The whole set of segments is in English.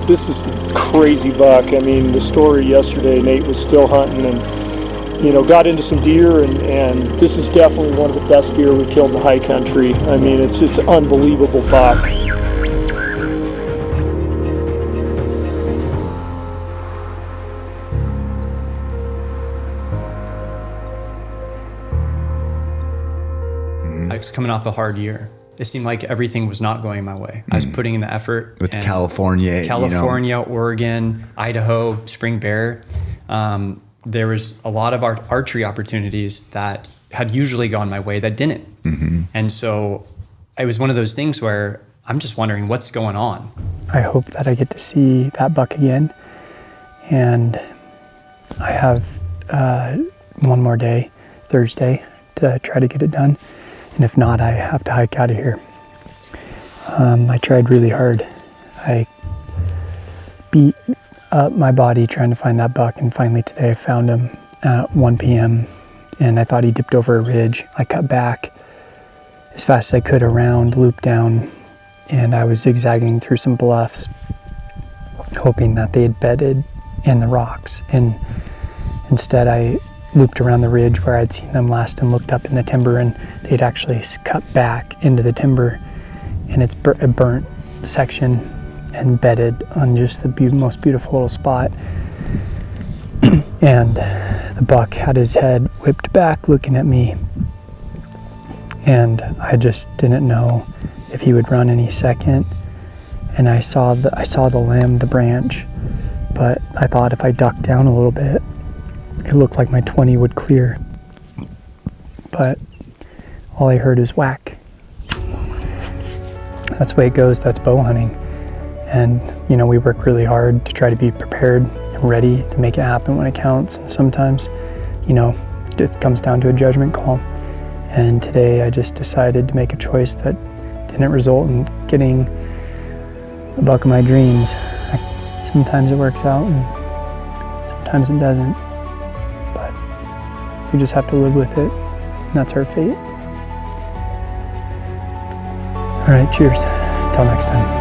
this is a crazy buck. I mean, the story yesterday, Nate was still hunting and, you know, got into some deer, and this is definitely one of the best deer we killed in the high country. I mean, it's an unbelievable buck. I was coming off a hard year. It seemed like everything was not going my way. I was putting in the effort. With California, Oregon, Idaho, spring bear. There was a lot of archery opportunities that had usually gone my way that didn't. And so it was one of those things where I'm just wondering what's going on. I hope that I get to see that buck again. And I have one more day, Thursday, to try to get it done. And if not, I have to hike out of here. I tried really hard. I beat up my body trying to find that buck, and finally today I found him at 1 p.m. and I thought he dipped over a ridge. I cut back as fast as I could around, looped down, and I was zigzagging through some bluffs, hoping that they had bedded in the rocks. And instead I looped around the ridge where I'd seen them last and looked up in the timber, and they'd actually cut back into the timber, and it's a burnt section and bedded on just the most beautiful little spot. And the buck had his head whipped back looking at me, and I just didn't know if he would run any second. And I saw the limb, the branch, but I thought if I ducked down a little bit, it looked like my 20 would clear, but all I heard is whack. That's the way it goes. That's bow hunting. And, you know, we work really hard to try to be prepared and ready to make it happen when it counts. And sometimes, you know, it comes down to a judgment call. And today I just decided to make a choice that didn't result in getting the buck of my dreams. Sometimes it works out and sometimes it doesn't. But we just have to live with it. And that's our fate. All right, cheers. Until next time.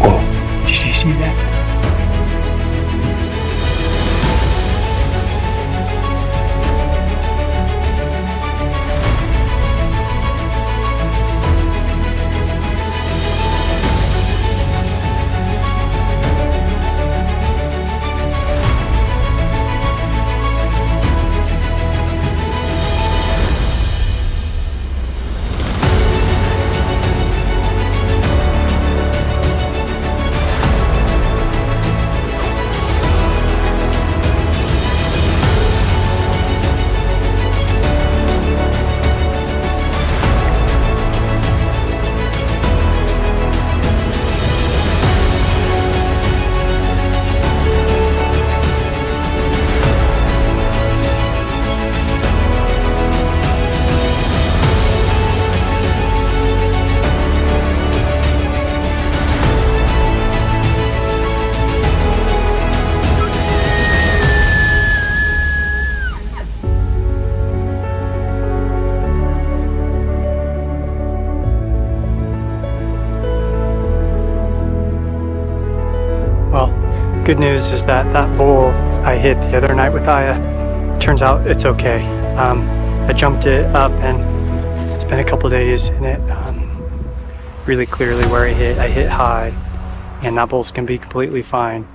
Whoa, did you see that? Good news is that bull I hit the other night with Aya, turns out it's okay. I jumped it up and it's been a couple days, and it really clearly where I hit high, and that bull's gonna be completely fine.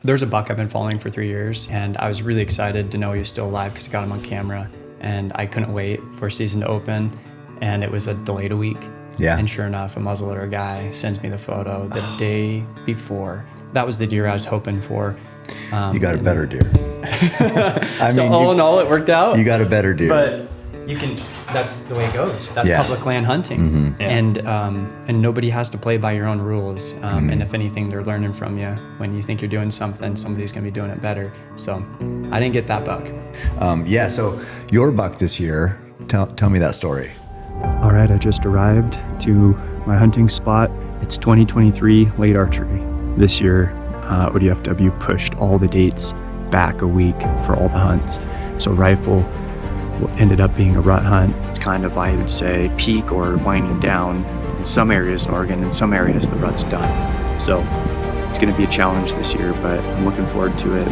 There's a buck I've been following for 3 years, and I was really excited to know he was still alive because I got him on camera, and I couldn't wait for season to open, and it was delayed a week. Yeah. And sure enough, a muzzleloader guy sends me the photo the day before. That was the deer I was hoping for. You got a better deer. So all in all, it worked out. You got a better deer. But you can that's the way it goes. That's Yeah. public land hunting, and nobody has to play by your own rules. And if anything, they're learning from you. When you think you're doing something, somebody's gonna be doing it better. So I didn't get that buck. So your buck this year, tell me that story. All right, I just arrived to my hunting spot. It's 2023 late archery. This year, ODFW pushed all the dates back a week for all the hunts. So rifle ended up being a rut hunt. It's kind of, I would say, peak or winding down in some areas in Oregon. In some areas, the rut's done. So it's going to be a challenge this year, but I'm looking forward to it.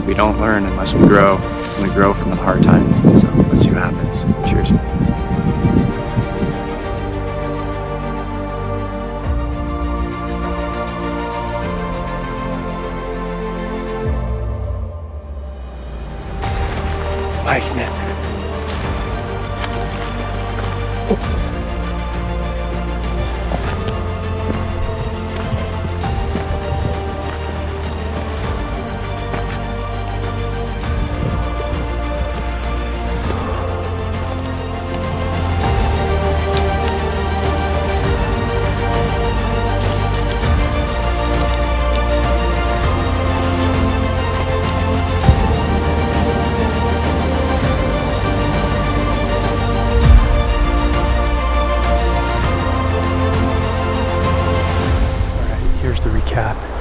We don't learn unless we grow. We grow from the hard time. So let's see what happens. Cheers. Biting it.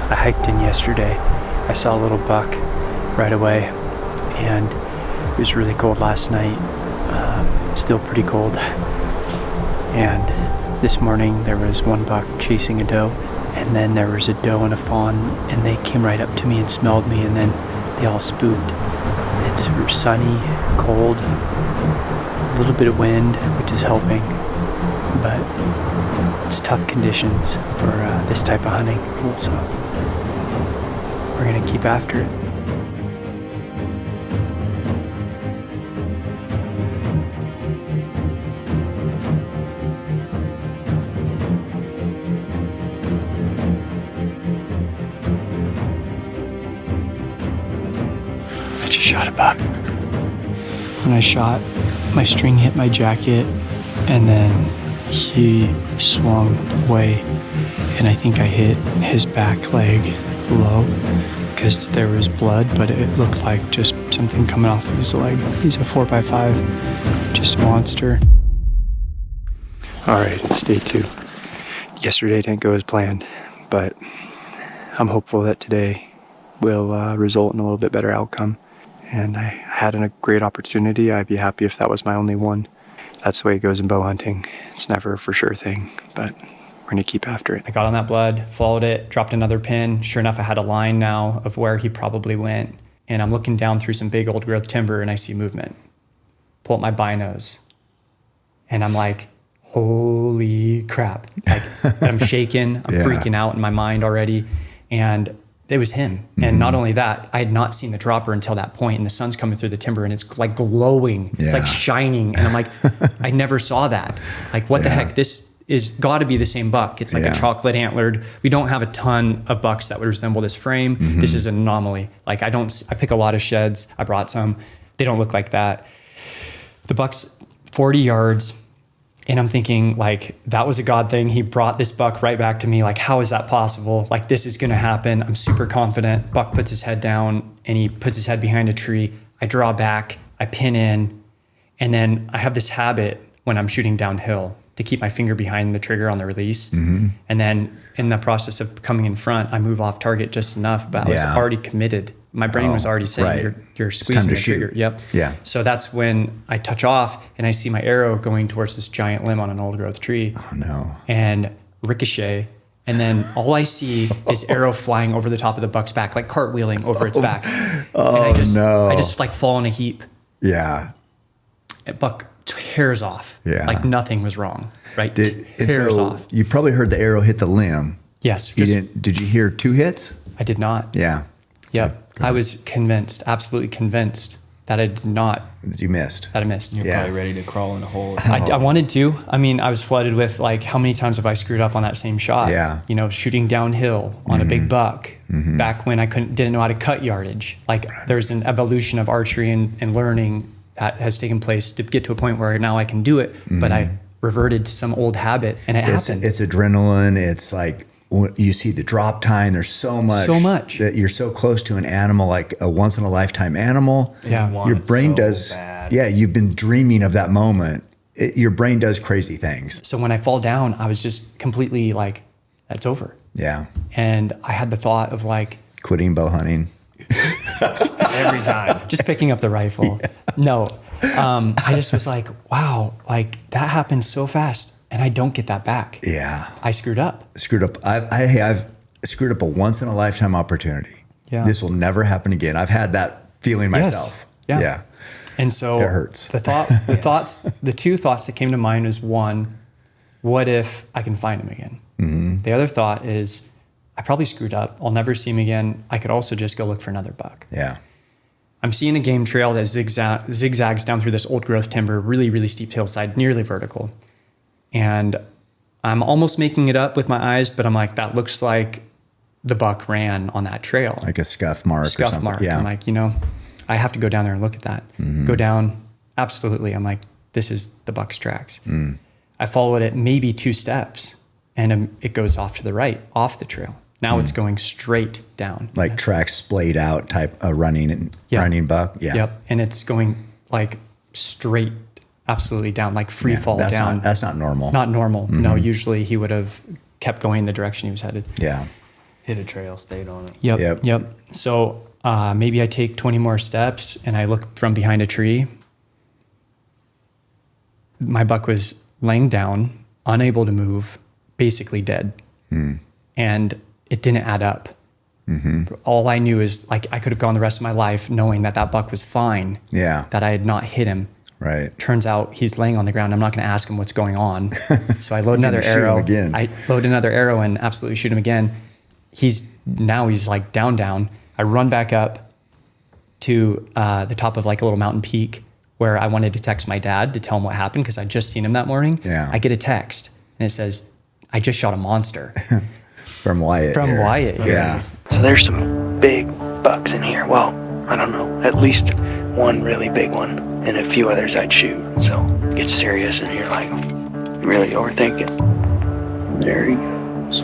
I hiked in yesterday. I saw a little buck right away, and it was really cold last night. Still pretty cold. And this morning there was one buck chasing a doe, and then there was a doe and a fawn, and they came right up to me and smelled me, and then they all spooked. It's sunny, cold, a little bit of wind, which is helping, but it's tough conditions for this type of hunting, so we're gonna keep after it. I just shot a buck. When I shot, my string hit my jacket, and then he swung away, and I think I hit his back leg low because there was blood, but it looked like just something coming off of his leg. He's a 4x5, just a monster. All right, stay tuned. Yesterday didn't go as planned, but I'm hopeful that today will result in a little bit better outcome. And I had a great opportunity. I'd be happy if that was my only one. That's the way it goes in bow hunting. It's never a for sure thing, but we're gonna keep after it. I got on that blood, followed it, dropped another pin. Sure enough, I had a line now of where he probably went. And I'm looking down through some big old growth timber and I see movement. Pull up my binos. And I'm like, holy crap. Like, I'm shaking, I'm freaking out in my mind already. And it was him. And not only that, I had not seen the dropper until that point, and the sun's coming through the timber and it's like glowing. It's like shining. And I'm like, I never saw that. Like, what the heck? This is got to be the same buck. It's like a chocolate antlered. We don't have a ton of bucks that would resemble this frame. This is an anomaly. Like, I pick a lot of sheds. I brought some. They don't look like that. The buck's 40 yards. And I'm thinking, like, that was a God thing. He brought this buck right back to me. Like, how is that possible? Like, this is going to happen. I'm super confident. Buck puts his head down and he puts his head behind a tree. I draw back, I pin in. And then I have this habit when I'm shooting downhill to keep my finger behind the trigger on the release. And then in the process of coming in front, I move off target just enough, but I was already committed. My brain was already saying, you're squeezing the trigger. Yep. Yeah. So that's when I touch off and I see my arrow going towards this giant limb on an old growth tree. Oh no. And ricochet. And then all I see is arrow flying over the top of the buck's back, like cartwheeling over its back. Oh, and I no. just like fall in a heap. Yeah. And buck tears off. Yeah. Like nothing was wrong, right? Tears off. You probably heard the arrow hit the limb. Yes. Did you hear 2 hits? I did not. Yeah. Yep. I was convinced, absolutely convinced that I did not. You missed. That I missed. You're probably ready to crawl in a hole. I wanted to. I mean, I was flooded with, like, how many times have I screwed up on that same shot? Yeah. You know, shooting downhill on a big buck back when I didn't know how to cut yardage. Like, there's an evolution of archery and learning that has taken place to get to a point where now I can do it, but I reverted to some old habit, and it happened. It's adrenaline. It's like you see the drop time. There's so much that you're so close to an animal, like a once in a lifetime animal. Yeah. Your brain does. Bad. Yeah. You've been dreaming of that moment. Your brain does crazy things. So when I fall down, I was just completely like, that's over. Yeah. And I had the thought of like, Quitting bow hunting. Every time. just picking up the rifle. No, I just was like, wow, like that happened so fast and I don't get that back. Yeah. I screwed up. I've screwed up a once in a lifetime opportunity. Yeah. This will never happen again. I've had that feeling myself. Yeah. Yeah. And so It hurts. the two thoughts that came to mind is one, what if I can find him again? Mm-hmm. The other thought is, I probably screwed up. I'll never see him again. I could also just go look for another buck. Yeah. I'm seeing a game trail that zigzags down through this old growth timber, really, really steep hillside, nearly vertical. And I'm almost making it up with my eyes, but I'm like, that looks like the buck ran on that trail. Like a scuff mark or something. Yeah. I'm like, I have to go down there and look at that. Mm-hmm. Go down. Absolutely. I'm like, this is the buck's tracks. Mm. I followed it maybe 2 steps and it goes off to the right, off the trail. Now it's going straight down. Like tracks splayed out type of running buck. Yeah. Yep. And it's going like straight, absolutely down, like free fall down. That's not normal. Not normal. Mm-hmm. No, usually he would have kept going the direction he was headed. Yeah. Hit a trail, stayed on it. Yep. So maybe I take 20 more steps and I look from behind a tree. My buck was laying down, unable to move, basically dead. Mm. And it didn't add up. Mm-hmm. All I knew is like I could have gone the rest of my life knowing that that buck was fine. Yeah. That I had not hit him. Right. Turns out he's laying on the ground. I'm not going to ask him what's going on. So I load another arrow. I load another arrow and absolutely shoot him again. He's like down. I run back up to the top of like a little mountain peak where I wanted to text my dad to tell him what happened because I'd just seen him that morning. Yeah. I get a text and it says, I just shot a monster. From Wyatt. Wyatt. Yeah. So there's some big bucks in here. Well, I don't know, at least one really big one and a few others I'd shoot. So it gets serious and you're like, really overthinking. There he goes.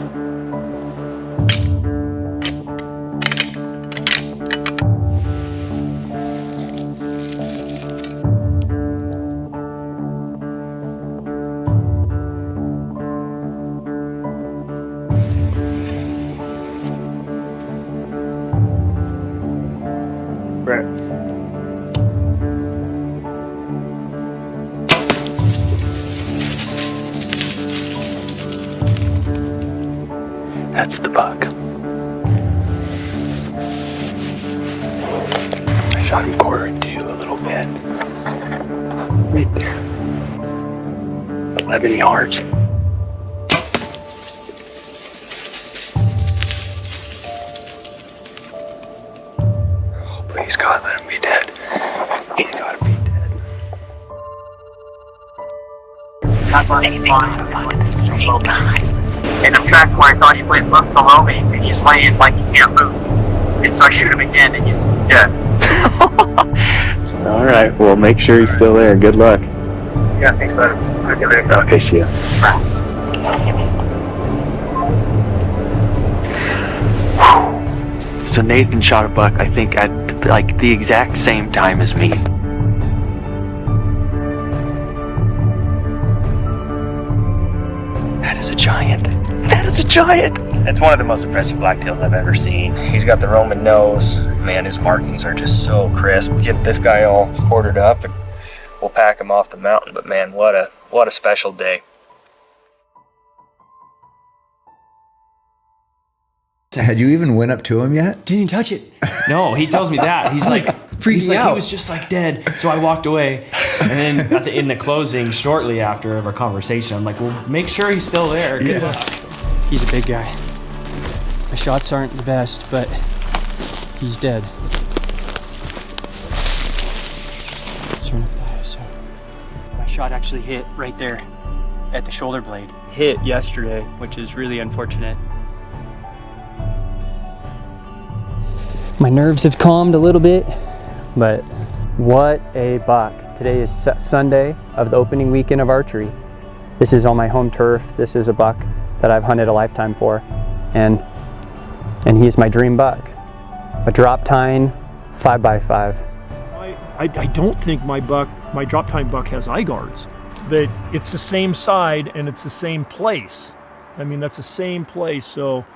That's the buck. I shot him quarter to a little bit. Right there. 11 yards. Oh, please God, let him be dead. He's gotta be dead. In the track where I thought he went left below me, and he's laying like he can't move. And so I shoot him again, and he's dead. All right, well, make sure he's still there. Good luck. Yeah, thanks, bud. Talk to you later. Okay, see ya. So Nathan shot a buck, I think, at like the exact same time as me. That is a giant. That is a giant. It's one of the most impressive blacktails I've ever seen. He's got the Roman nose. Man, his markings are just so crisp. Get this guy all quartered up and we'll pack him off the mountain. But man, what a special day. Had you even went up to him yet? Didn't even touch it. No, he tells me that. He's like, freaking out. He was just like dead. So I walked away. And then in the closing, shortly after of our conversation, I'm like, well, make sure he's still there. Good luck. He's a big guy. My shots aren't the best, but he's dead. Turn up the ISO. My shot actually hit right there at the shoulder blade. Hit yesterday, which is really unfortunate. My nerves have calmed a little bit, but What a buck. Today is Sunday of the opening weekend of archery. This is on my home turf. This is a buck that I've hunted a lifetime for. And he is my dream buck. A drop tine 5x5. I don't think my drop tine buck has eye guards. But it's the same side and it's the same place. I mean, that's the same place. So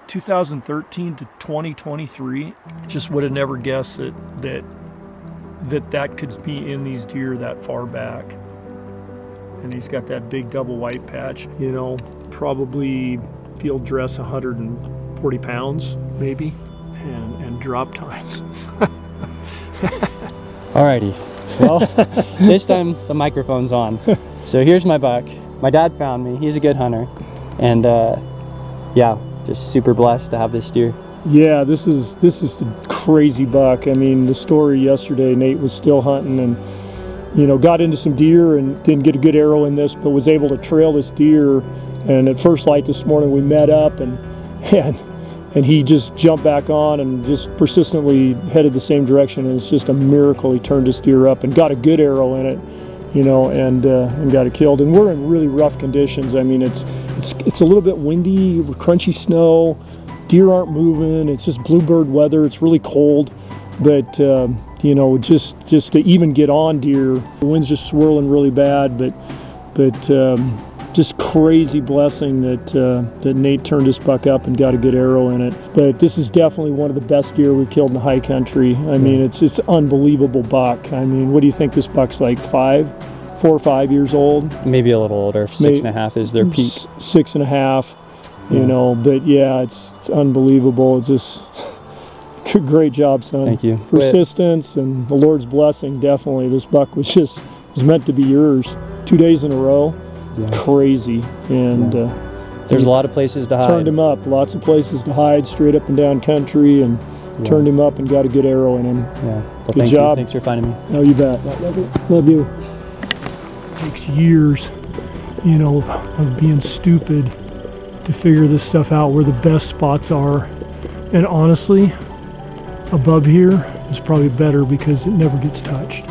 2013 to 2023, just would have never guessed that could be in these deer that far back. And he's got that big double white patch, you know, probably field dress 140 pounds maybe, and drop tines. Alrighty, well, this time the microphone's on. So here's my buck. My dad found me. He's a good hunter, and yeah, just super blessed to have this deer. Yeah, this is a crazy buck. I mean, the story yesterday, Nate was still hunting and, you know, got into some deer and didn't get a good arrow in this, but was able to trail this deer. And at first light this morning, we met up and he just jumped back on and just persistently headed the same direction. And it's just a miracle he turned this deer up and got a good arrow in it, you know, and got it killed. And we're in really rough conditions. I mean, it's a little bit windy, crunchy snow. Deer aren't moving. It's just bluebird weather. It's really cold, but you know, just to even get on deer, the wind's just swirling really bad. But just crazy blessing that Nate turned his buck up and got a good arrow in it. But this is definitely one of the best deer we killed in the high country. I mean, it's unbelievable buck. I mean, what do you think this buck's like? 4 or 5 years old? Maybe a little older. 6.5 is their peak. 6.5. You know, but yeah, it's unbelievable. It's just great job, son. Thank you. Persistence and the Lord's blessing, definitely. This buck was meant to be yours. 2 days in a row, crazy. And there's a lot of places to hide. Turned him up, lots of places to hide, straight up and down country, and turned him up and got a good arrow in him. Yeah. Well, good thank job. You. Thanks for finding me. Oh, you bet. Love you. It takes years, you know, of being stupid to figure this stuff out, where the best spots are. And honestly, above here is probably better because it never gets touched.